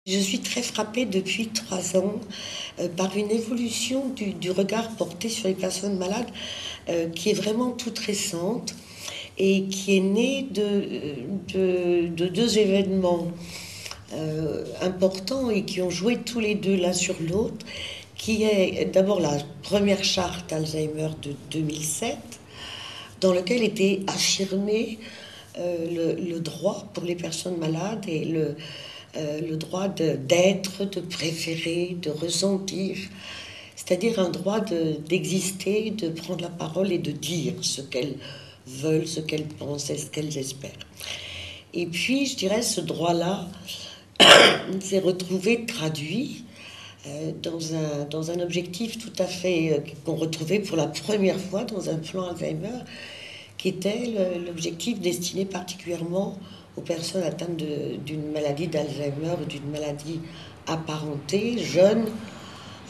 Je suis très frappée depuis 3 ans par une évolution du regard porté sur les personnes malades qui est vraiment toute récente et qui est née de deux événements importants et qui ont joué tous les deux l'un sur l'autre, qui est d'abord la première charte Alzheimer de 2007, dans laquelle était affirmé le droit pour les personnes malades et le droit d'être, de préférer, de ressentir, c'est-à-dire un droit d'exister, de prendre la parole et de dire ce qu'elles veulent, ce qu'elles pensent et ce qu'elles espèrent. Et puis, je dirais, ce droit-là s'est retrouvé traduit dans un objectif tout à fait qu'on retrouvait pour la première fois dans un plan Alzheimer, qui était l'objectif destiné particulièrement aux personnes atteintes d'une maladie d'Alzheimer ou d'une maladie apparentée, jeunes,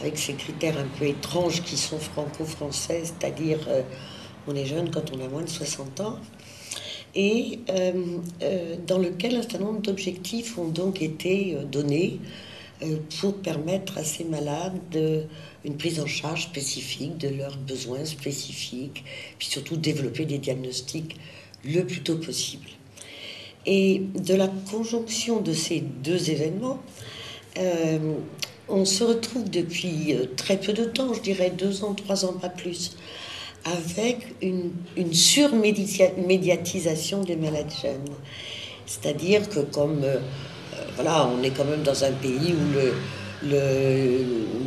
avec ces critères un peu étranges qui sont franco-français, c'est-à-dire on est jeune quand on a moins de 60 ans, et dans lequel un certain nombre d'objectifs ont donc été donnés pour permettre à ces malades une prise en charge spécifique de leurs besoins spécifiques, puis surtout développer des diagnostics le plus tôt possible. Et de la conjonction de ces deux événements, on se retrouve depuis très peu de temps, je dirais 2 ans, 3 ans, pas plus, avec une surmédiatisation des malades jeunes. C'est-à-dire que comme voilà, on est quand même dans un pays où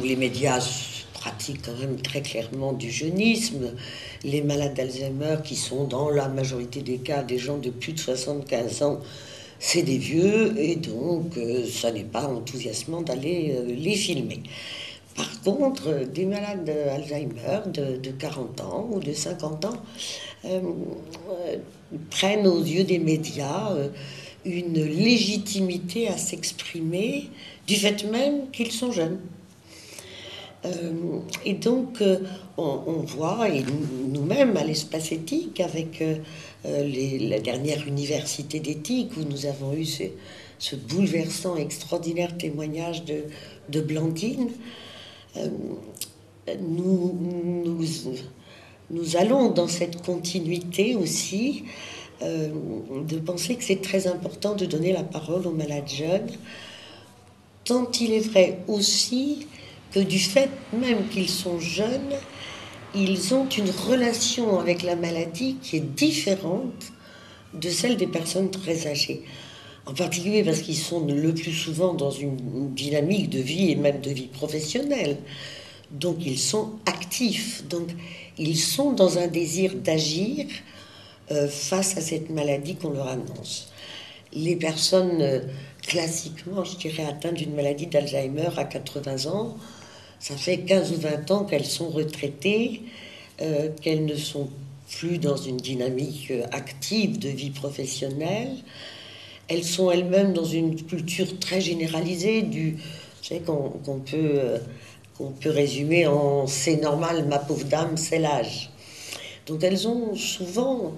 les médias pratiquent quand même très clairement du jeunisme. Les malades d'Alzheimer, qui sont dans la majorité des cas des gens de plus de 75 ans, c'est des vieux, et donc ça n'est pas enthousiasmant d'aller les filmer. Par contre, des malades d'Alzheimer de 40 ans ou de 50 ans prennent aux yeux des médias une légitimité à s'exprimer du fait même qu'ils sont jeunes. Et donc, on voit, et nous-mêmes à l'espace éthique, avec la dernière université d'éthique où nous avons eu ce bouleversant, extraordinaire témoignage de Blandine, nous allons dans cette continuité aussi de penser que c'est très important de donner la parole aux malades jeunes, tant il est vrai aussi que du fait même qu'ils sont jeunes, ils ont une relation avec la maladie qui est différente de celle des personnes très âgées. En particulier parce qu'ils sont le plus souvent dans une dynamique de vie et même de vie professionnelle. Donc ils sont actifs, donc ils sont dans un désir d'agir face à cette maladie qu'on leur annonce. Les personnes classiquement, je dirais, atteintes d'une maladie d'Alzheimer à 80 ans, ça fait 15 ou 20 ans qu'elles sont retraitées, qu'elles ne sont plus dans une dynamique active de vie professionnelle. Elles sont elles-mêmes dans une culture très généralisée qu'on peut résumer en c'est normal, ma pauvre dame, c'est l'âge. Donc elles ont souvent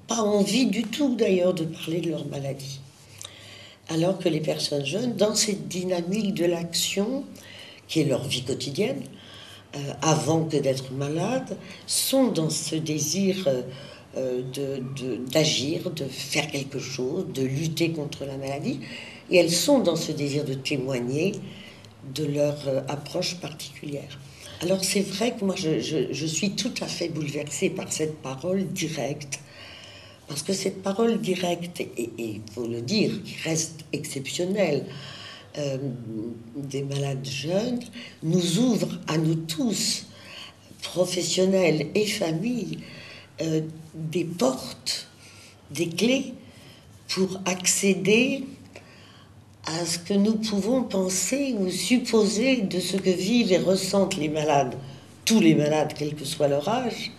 pas envie du tout d'ailleurs de parler de leur maladie. Alors que les personnes jeunes, dans cette dynamique de l'action, qui est leur vie quotidienne, avant que d'être malades, sont dans ce désir d'agir, de faire quelque chose, de lutter contre la maladie, et elles sont dans ce désir de témoigner de leur approche particulière. Alors c'est vrai que moi je suis tout à fait bouleversée par cette parole directe, parce que cette parole directe, et il faut le dire, qui reste exceptionnelle, des malades jeunes, nous ouvre à nous tous, professionnels et familles, des portes, des clés pour accéder à ce que nous pouvons penser ou supposer de ce que vivent et ressentent les malades, tous les malades, quel que soit leur âge,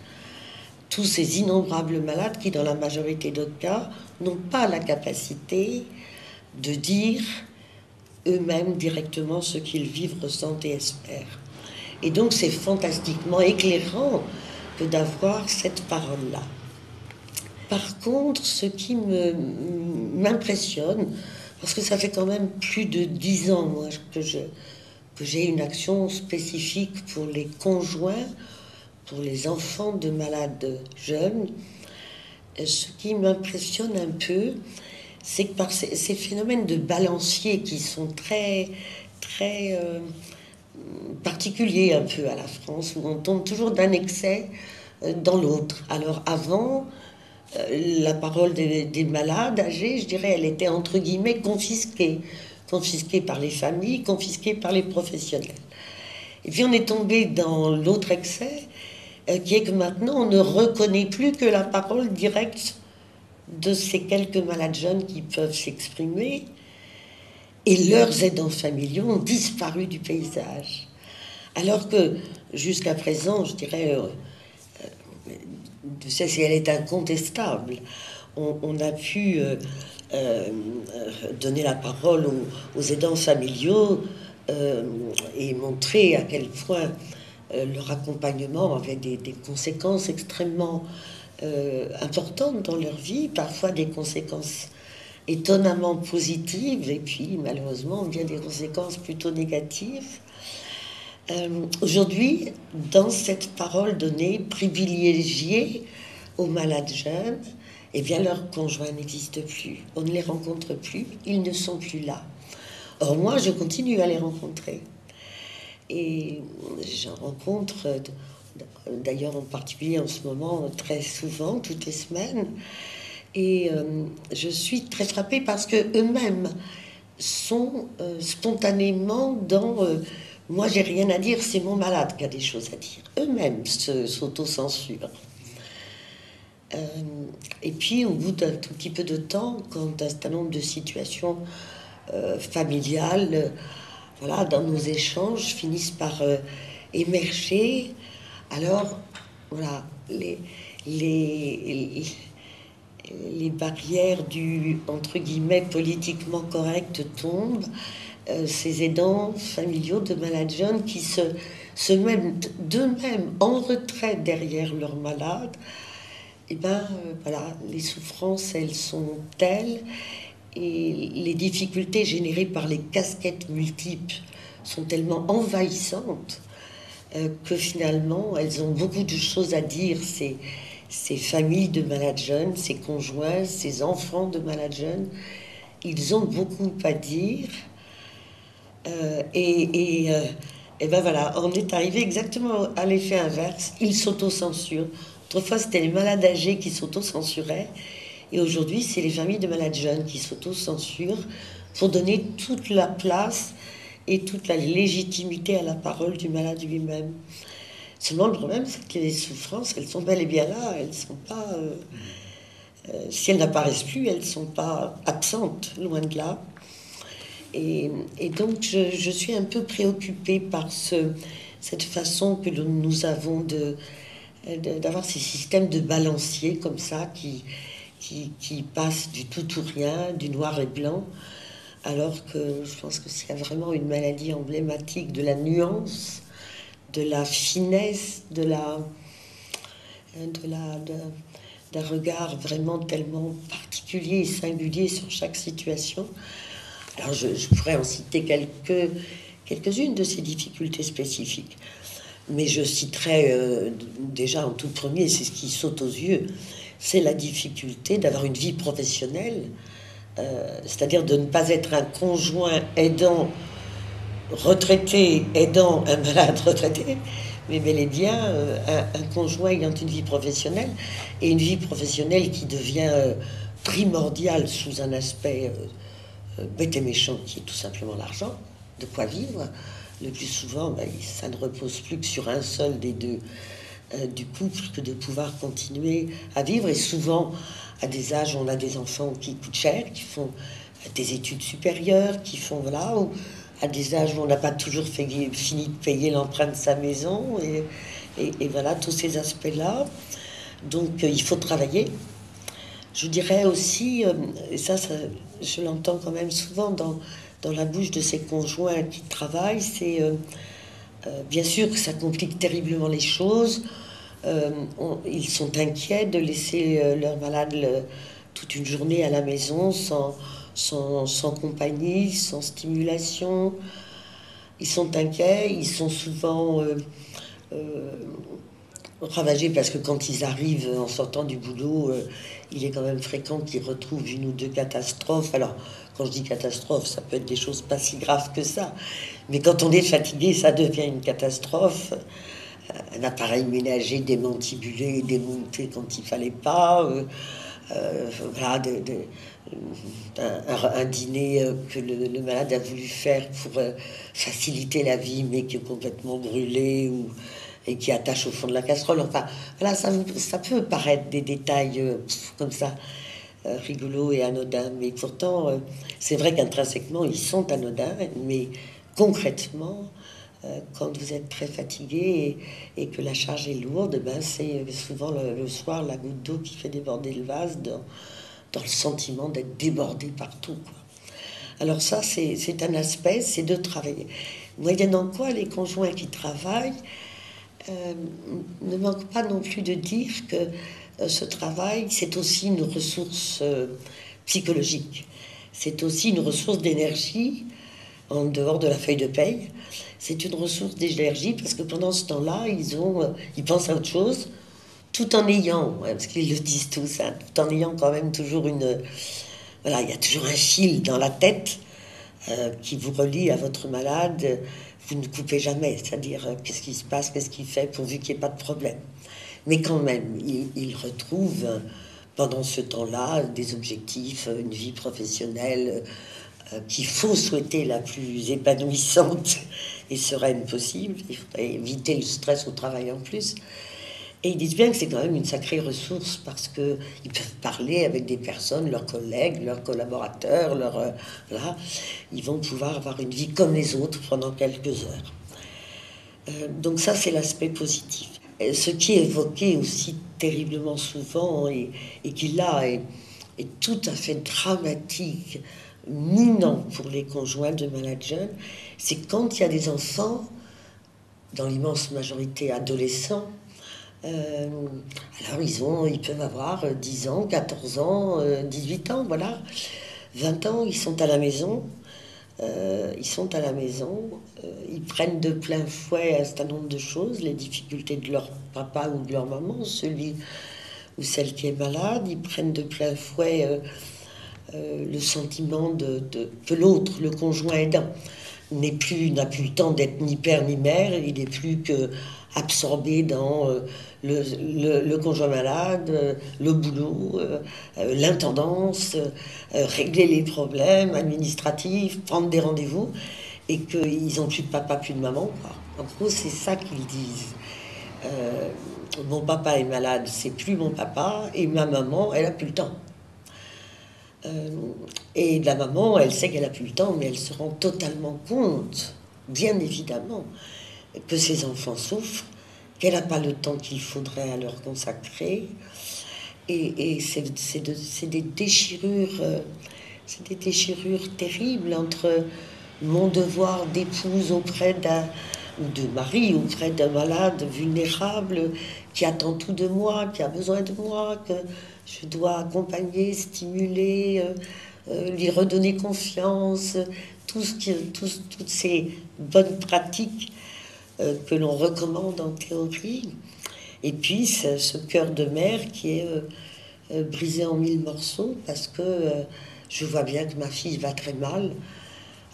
tous ces innombrables malades qui, dans la majorité d'autres cas, n'ont pas la capacité de dire eux-mêmes directement ce qu'ils vivent, ressentent et espèrent. Et donc c'est fantastiquement éclairant que d'avoir cette parole-là. Par contre, ce qui m'impressionne, parce que ça fait quand même plus de 10 ans, moi, que j'ai une action spécifique pour les conjoints, pour les enfants de malades jeunes. Et ce qui m'impressionne un peu, c'est que par ces phénomènes de balancier qui sont très particuliers un peu à la France, où on tombe toujours d'un excès dans l'autre. Alors avant, la parole des malades âgés, je dirais, elle était entre guillemets confisquée. Confisquée par les familles, confisquée par les professionnels. Et puis on est tombé dans l'autre excès, qui est que maintenant on ne reconnaît plus que la parole directe de ces quelques malades jeunes qui peuvent s'exprimer, et leurs aidants familiaux ont disparu du paysage. Alors que jusqu'à présent, je dirais, si elle est incontestable, on a pu donner la parole aux aidants familiaux et montrer à quel point leur accompagnement avait des conséquences extrêmement importantes dans leur vie, parfois des conséquences étonnamment positives et puis malheureusement bien des conséquences plutôt négatives. Aujourd'hui, dans cette parole donnée, privilégiée aux malades jeunes, eh bien leurs conjoints n'existent plus. On ne les rencontre plus, ils ne sont plus là. Or moi, je continue à les rencontrer. Et j'en rencontre, d'ailleurs en particulier en ce moment, très souvent, toutes les semaines. Et je suis très frappée parce que eux-mêmes sont spontanément dans moi j'ai rien à dire, c'est mon malade qui a des choses à dire. Eux-mêmes s'autocensurent. Et puis au bout d'un tout petit peu de temps, quand un certain nombre de situations familiales, voilà, dans nos échanges finissent par émerger, alors voilà, les les barrières du entre guillemets politiquement correct tombent. Ces aidants familiaux de malades jeunes qui se mettent d'eux-mêmes en retrait derrière leurs malades, et ben voilà, les souffrances elles sont telles et les difficultés générées par les casquettes multiples sont tellement envahissantes que finalement elles ont beaucoup de choses à dire, ces familles de malades jeunes, ces conjoints, ces enfants de malades jeunes, ils ont beaucoup à dire. Et ben voilà, on est arrivé exactement à l'effet inverse. Ils s'autocensurent. Autrefois, c'était les malades âgés qui s'autocensuraient. Et aujourd'hui, c'est les familles de malades jeunes qui s'autocensurent pour donner toute la place et toute la légitimité à la parole du malade lui-même. Seulement, le problème, c'est que les souffrances, elles sont bel et bien là. Elles sont pas... si elles n'apparaissent plus, elles ne sont pas absentes, loin de là. Et donc, je suis un peu préoccupée par cette façon que nous avons d'avoir ces systèmes de balancier comme ça qui passent du tout ou rien, du noir et blanc, alors que je pense que c'est vraiment une maladie emblématique de la nuance, de la finesse, d'un regard vraiment tellement particulier et singulier sur chaque situation. Alors je pourrais en citer quelques-unes de ces difficultés spécifiques, mais je citerai déjà en tout premier, c'est ce qui saute aux yeux, c'est la difficulté d'avoir une vie professionnelle, c'est-à-dire de ne pas être un conjoint aidant retraité aidant un malade retraité, mais bel et bien un conjoint ayant une vie professionnelle, et une vie professionnelle qui devient primordiale sous un aspect bête et méchant qui est tout simplement l'argent, de quoi vivre. Le plus souvent, ben, ça ne repose plus que sur un seul des deux du couple que de pouvoir continuer à vivre. Et souvent, à des âges où on a des enfants qui coûtent cher, qui font des études supérieures, qui font, voilà, ou à des âges où on n'a pas toujours fini de payer l'emprunt de sa maison, et voilà, tous ces aspects-là. Donc, il faut travailler. Je dirais aussi, et ça je l'entends quand même souvent dans la bouche de ces conjoints qui travaillent, c'est bien sûr que ça complique terriblement les choses. Ils sont inquiets de laisser leur malade toute une journée à la maison sans compagnie, sans stimulation. Ils sont inquiets, ils sont souvent euh, ravagés parce que quand ils arrivent en sortant du boulot, il est quand même fréquent qu'ils retrouvent une ou deux catastrophes. Alors, quand je dis catastrophe, ça peut être des choses pas si graves que ça. Mais quand on est fatigué, ça devient une catastrophe. Un appareil ménager démantibulé, démonté quand il fallait pas. Voilà, un dîner que le malade a voulu faire pour faciliter la vie, mais qui est complètement brûlé et qui attache au fond de la casserole. Enfin, voilà, ça peut paraître des détails comme ça, rigolos et anodins, mais pourtant, c'est vrai qu'intrinsèquement, ils sont anodins, mais concrètement, quand vous êtes très fatigué et que la charge est lourde, ben c'est souvent le soir la goutte d'eau qui fait déborder le vase dans le sentiment d'être débordé partout, quoi. Alors ça, c'est un aspect, c'est de travailler. Moyennant quoi, les conjoints qui travaillent euh, ne manquent pas non plus de dire que ce travail, c'est aussi une ressource psychologique. C'est aussi une ressource d'énergie en dehors de la feuille de paye. C'est une ressource d'énergie parce que pendant ce temps-là, ils pensent à autre chose, tout en ayant, ouais, parce qu'ils le disent tous, hein, tout en ayant quand même toujours voilà, il y a toujours un fil dans la tête qui vous relie à votre malade. Vous ne coupez jamais, c'est-à-dire qu'est-ce qui se passe, qu'est-ce qu'il fait pourvu qu'il n'y ait pas de problème. Mais quand même, il retrouve pendant ce temps-là des objectifs, une vie professionnelle qu'il faut souhaiter la plus épanouissante et sereine possible. Il faudrait éviter le stress au travail en plus. Et ils disent bien que c'est quand même une sacrée ressource parce qu'ils peuvent parler avec des personnes, leurs collègues, leurs collaborateurs, voilà. Ils vont pouvoir avoir une vie comme les autres pendant quelques heures. Donc ça, c'est l'aspect positif. Et ce qui est évoqué aussi terriblement souvent et qui là est tout à fait dramatique, minant pour les conjoints de malades jeunes, c'est quand il y a des enfants, dans l'immense majorité adolescents, euh, alors ils peuvent avoir 10 ans, 14 ans, 18 ans, voilà. 20 ans, ils sont à la maison. Ils prennent de plein fouet un certain nombre de choses, les difficultés de leur papa ou de leur maman, celui ou celle qui est malade. Ils prennent de plein fouet le sentiment que l'autre, le conjoint aidant, n'a plus le temps d'être ni père ni mère, il n'est plus que absorbé dans le conjoint malade, le boulot, l'intendance, régler les problèmes administratifs, prendre des rendez-vous, et qu'ils n'ont plus de papa, plus de maman, quoi. En gros, c'est ça qu'ils disent. Euh, Mon papa est malade, c'est plus mon papa, et ma maman, elle a plus le temps. Euh, et la maman, elle sait qu'elle a plus le temps, mais elle se rend totalement compte, bien évidemment, que ses enfants souffrent, qu'elle n'a pas le temps qu'il faudrait à leur consacrer. Et c'est des déchirures terribles entre mon devoir d'épouse auprès d'un ou de mari auprès d'un malade vulnérable qui attend tout de moi, qui a besoin de moi, que je dois accompagner, stimuler, lui redonner confiance, toutes ces bonnes pratiques que l'on recommande en théorie. Et puis ce cœur de mère qui est brisé en mille morceaux parce que je vois bien que ma fille va très mal.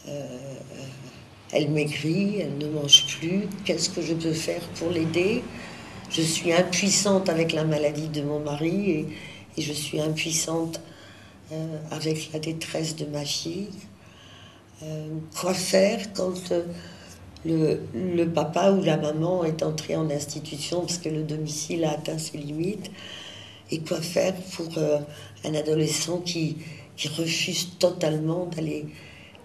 Euh, Elle maigrit, elle ne mange plus. Qu'est-ce que je peux faire pour l'aider? Je suis impuissante avec la maladie de mon mari et je suis impuissante avec la détresse de ma fille. Quoi faire quand le papa ou la maman est entré en institution parce que le domicile a atteint ses limites? Et quoi faire pour un adolescent qui refuse totalement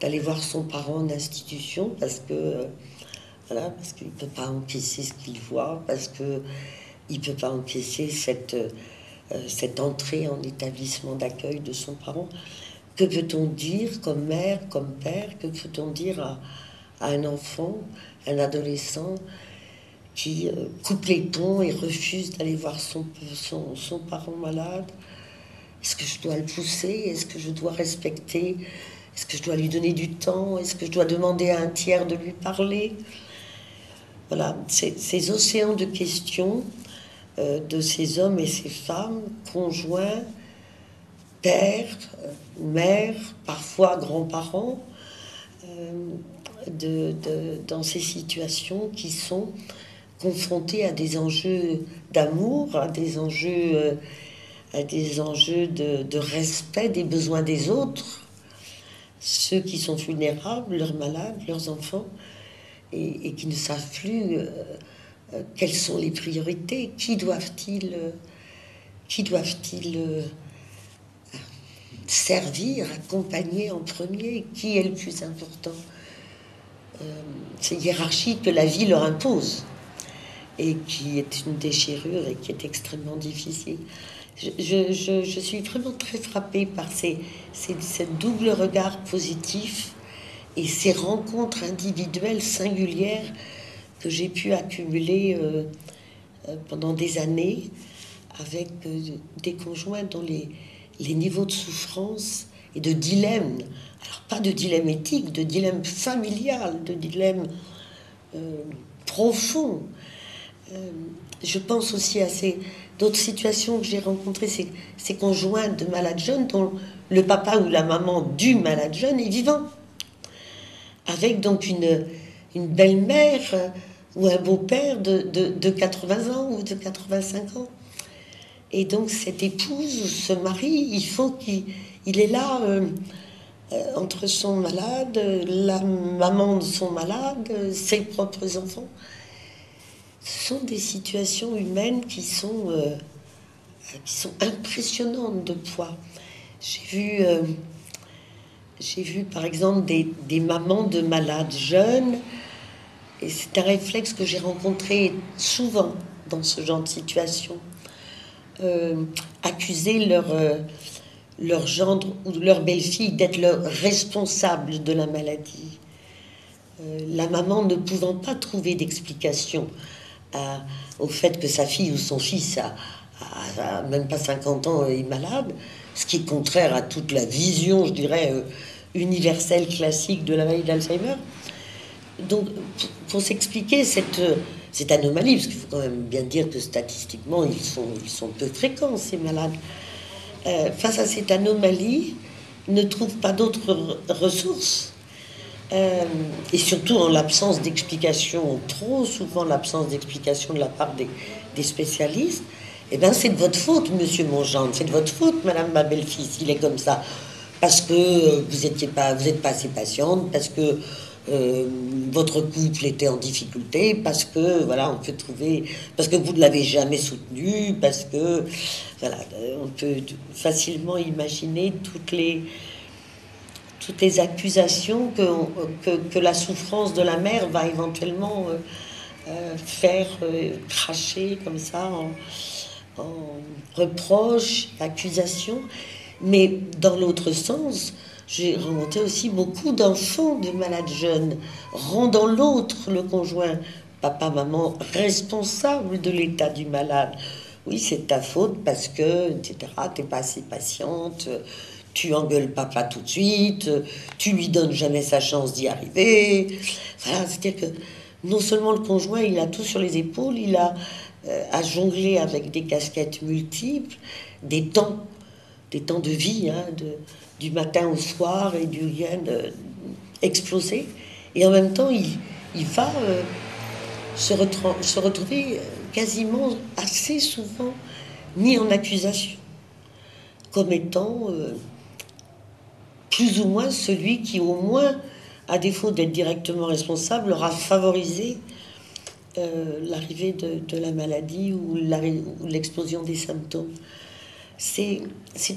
d'aller voir son parent en institution parce que voilà, parce qu'il ne peut pas encaisser ce qu'il voit, parce qu'il ne peut pas encaisser cette entrée en établissement d'accueil de son parent. Que peut-on dire comme mère, comme père, que peut-on dire à un enfant, un adolescent qui coupe les ponts et refuse d'aller voir son parent malade? Est-ce que je dois le pousser? Est-ce que je dois respecter? Est-ce que je dois lui donner du temps? Est-ce que je dois demander à un tiers de lui parler? Voilà, ces océans de questions de ces hommes et ces femmes, conjoints, pères, mères, parfois grands-parents, dans ces situations qui sont confrontés à des enjeux d'amour, à des enjeux de respect des besoins des autres, ceux qui sont vulnérables, leurs malades, leurs enfants, et qui ne savent plus quelles sont les priorités, qui doivent-ils servir, accompagner en premier, qui est le plus important. Ces hiérarchies que la vie leur impose et qui est une déchirure et qui est extrêmement difficile. Je suis vraiment très frappée par ce double regard positif et ces rencontres individuelles singulières que j'ai pu accumuler pendant des années avec des conjoints dont les niveaux de souffrance et de dilemme, alors pas de dilemme éthique, de dilemme familial, de dilemme profond. Je pense aussi à d'autres situations que j'ai rencontrées, ces conjoints de malades jeunes dont le papa ou la maman du malade jeune est vivant, avec donc une belle-mère ou un beau-père de 80 ans ou de 85 ans. Et donc cette épouse ou ce mari, il faut qu'il est là entre son malade, la maman de son malade, ses propres enfants. Ce sont des situations humaines qui sont impressionnantes de poids. J'ai vu par exemple des mamans de malades jeunes, et c'est un réflexe que j'ai rencontré souvent dans ce genre de situation. Accuser leur gendre ou leur belle-fille d'être leur responsable de la maladie. La maman ne pouvant pas trouver d'explication au fait que sa fille ou son fils a même pas 50 ans est malade, ce qui est contraire à toute la vision, je dirais, universelle, classique de la maladie d'Alzheimer. Donc, pour s'expliquer cette anomalie, parce qu'il faut quand même bien dire que statistiquement, ils sont peu fréquents, ces malades, face à cette anomalie, ne trouvent pas d'autres ressources. Et surtout en l'absence d'explication, trop souvent l'absence d'explication de la part des spécialistes, eh bien c'est de votre faute, monsieur mon gendre, c'est de votre faute, madame ma belle-fille, il est comme ça. Parce que vous n'êtes pas assez patiente, parce que votre couple était en difficulté, parce que voilà, on peut trouver, parce que vous ne l'avez jamais soutenu, parce que voilà, on peut facilement imaginer toutes les accusations que la souffrance de la mère va éventuellement faire cracher comme ça en reproches, accusations. Mais dans l'autre sens, j'ai rencontré aussi beaucoup d'enfants de malades jeunes, rendant l'autre, le conjoint, papa, maman, responsable de l'état du malade. Oui, c'est ta faute parce que, etc., t'es pas assez patiente, tu engueules papa tout de suite, tu lui donnes jamais sa chance d'y arriver. Voilà, c'est-à-dire que non seulement le conjoint, il a tout sur les épaules, il a à jongler avec des casquettes multiples, des temps de vie, hein, du matin au soir et du week-end explosé. Et en même temps, il va se retrouver quasiment assez souvent mis en accusation, comme étant plus ou moins celui qui, au moins, à défaut d'être directement responsable, aura favorisé l'arrivée de la maladie ou l'explosion des symptômes. C'est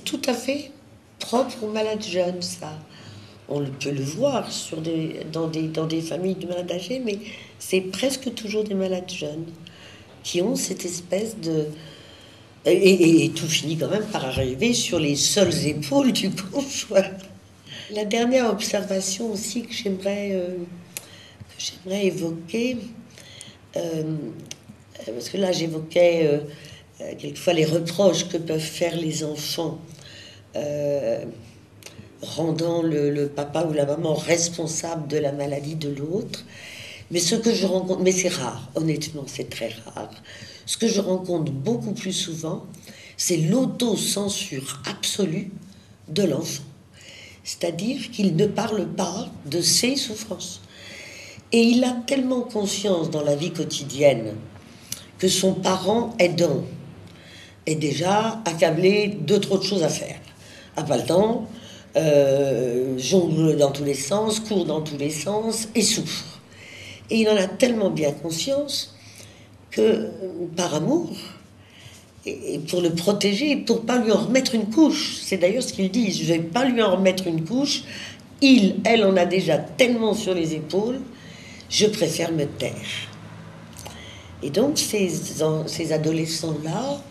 tout à fait propre aux malades jeunes, ça. On peut le voir dans des familles de malades âgés, mais c'est presque toujours des malades jeunes qui ont cette espèce de... Et tout finit quand même par arriver sur les seules épaules du conjoint. La dernière observation aussi que j'aimerais évoquer, parce que là j'évoquais quelquefois les reproches que peuvent faire les enfants rendant le papa ou la maman responsable de la maladie de l'autre. Mais ce que je rencontre, mais c'est rare, honnêtement, c'est très rare. Ce que je rencontre beaucoup plus souvent, c'est l'autocensure absolue de l'enfant. C'est-à-dire qu'il ne parle pas de ses souffrances. Et il a tellement conscience dans la vie quotidienne que son parent aidant est déjà accablé de trop de choses à faire. A pas le temps, jongle dans tous les sens, court dans tous les sens et souffre. Et il en a tellement bien conscience que, par amour, et pour le protéger, pour pas lui en remettre une couche, c'est d'ailleurs ce qu'il dit, je vais pas lui en remettre une couche, elle en a déjà tellement sur les épaules, je préfère me taire. Et donc ces adolescents-là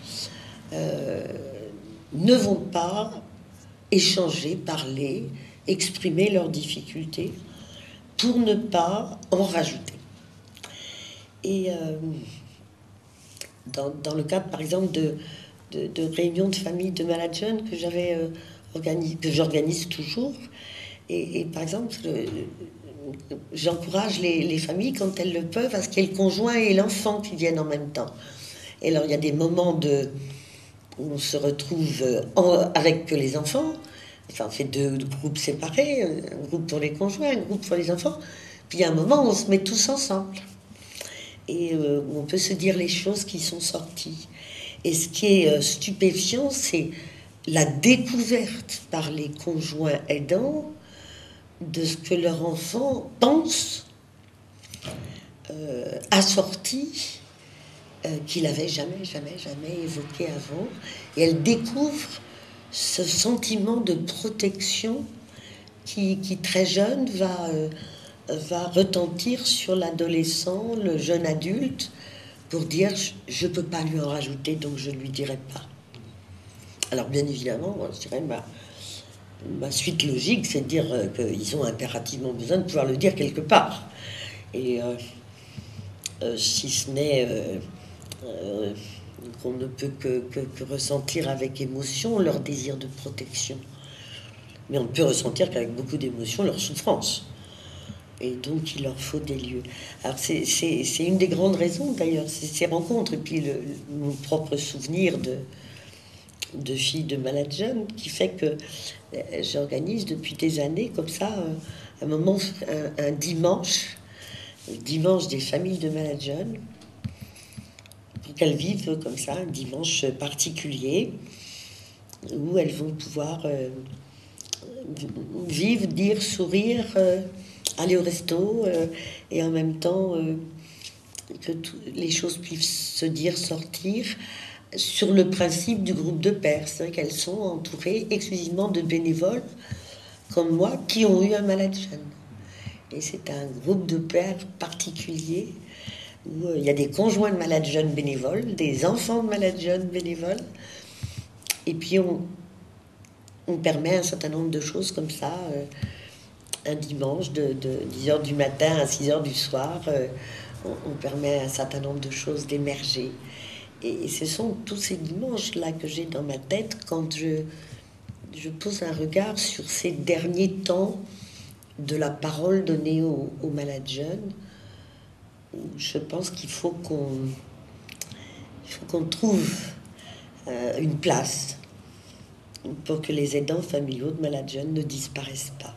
ne vont pas échanger, parler, exprimer leurs difficultés pour ne pas en rajouter. Et dans le cadre, par exemple, de réunions de famille de malades jeunes que j'organise toujours, et par exemple, j'encourage les familles, quand elles le peuvent, à ce qu'il y ait le conjoint et l'enfant qui viennent en même temps. Et alors, il y a des moments où on se retrouve avec que les enfants. Enfin, on fait deux groupes séparés, un groupe pour les conjoints, un groupe pour les enfants. Puis il y a un moment où on se met tous ensemble. Et où on peut se dire les choses qui sont sorties. Et ce qui est stupéfiant, c'est la découverte par les conjoints aidants de ce que leur enfant pense, assorti, qu'il n'avait jamais évoqué avant. Et elle découvre ce sentiment de protection qui très jeune va retentir sur l'adolescent, le jeune adulte, pour dire je ne peux pas lui en rajouter, donc je ne lui dirai pas. Alors bien évidemment, je dirais ma suite logique, c'est de dire qu'ils ont impérativement besoin de pouvoir le dire quelque part. Et si ce n'est qu'on ne peut que ressentir avec émotion leur désir de protection. Mais on ne peut ressentir qu'avec beaucoup d'émotion leur souffrance. Et donc, il leur faut des lieux. Alors, c'est une des grandes raisons, d'ailleurs, ces rencontres, et puis mon propre souvenir de filles de malades jeunes, qui fait que j'organise depuis des années, comme ça, un moment, un dimanche, le dimanche des familles de malades jeunes, pour qu'elles vivent comme ça, un dimanche particulier, où elles vont pouvoir vivre, dire, sourire, aller au resto, et en même temps que les choses puissent se dire, sortir, sur le principe du groupe de pères. C'est vrai qu'elles sont entourées exclusivement de bénévoles, comme moi, qui ont eu un malade jeune. Et c'est un groupe de pères particulier, où il y a des conjoints de malades jeunes bénévoles, des enfants de malades jeunes bénévoles, et puis on permet un certain nombre de choses comme ça, un dimanche de 10h du matin à 6h du soir, on permet un certain nombre de choses d'émerger. Et ce sont tous ces dimanches-là que j'ai dans ma tête quand je pose un regard sur ces derniers temps de la parole donnée aux malades jeunes. Je pense qu'il faut qu'on trouve une place pour que les aidants familiaux de malades jeunes ne disparaissent pas.